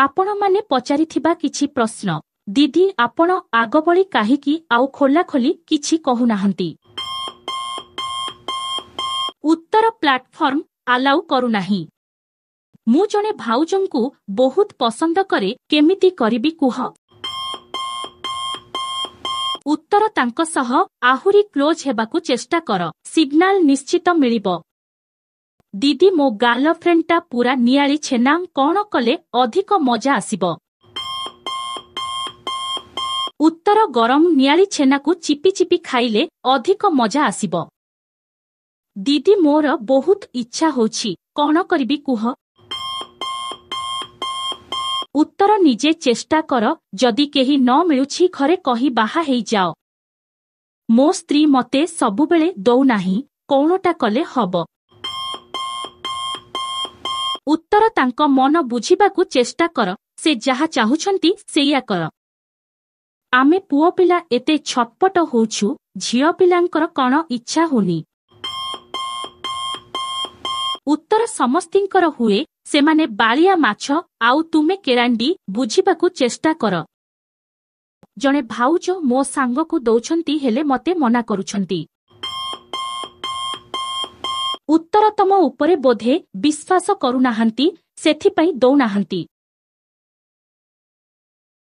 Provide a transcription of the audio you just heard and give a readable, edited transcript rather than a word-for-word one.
आपण माने पचारिथिबा किछि प्रश्न दीदी आपण आगबळी काहीकी आउ खोलाखोली किछि कहू नाहंती। उत्तर प्लाटफॉर्म आलाउ करू नाही। मु जने भाउजंकु बहुत पसंद करे केमिति करिबि कुह। उत्तर तांक सह आहुरी क्लोज हेबाकु चेष्टा कर सिग्नाल निश्चित मिलिबो। दीदी मो गर्लफ्रेंडटा पूरा नियाली छेना कौन कले अधिक मजा आसिबो। उत्तर गरम नियाली छेनाकु चिपी चिपी खाइले अधिक मजा आसिबो। दीदी मोर बहुत इच्छा होछि कौन करिबि कुह। उत्तर निजे चेष्टा कर जदि केही न मिलुछि घरे कही बाहा हेई जाओ। मो स्त्री मते सबुबेले दौ नाही कौनटा कले हबो। उत्तर तांक मन बुझिबाकु चेष्टा कर से जहा चाहुछंती सेया कर। आमे पुओ पिला एते छटपट होउछु झियो पिलांकर कण इच्छा होनी। उत्तर समस्तिंकर हुए सेमाने बालिया माछ आउ तुमे केरांडी बुझिबाकु चेष्टा कर। जणे भाउज मो सांगकु दौछंती हेले मते मना करूछंती। उत्तर तम उपरे बोधे विश्वास करू नाहंती सेथिपई दौ नाहंती।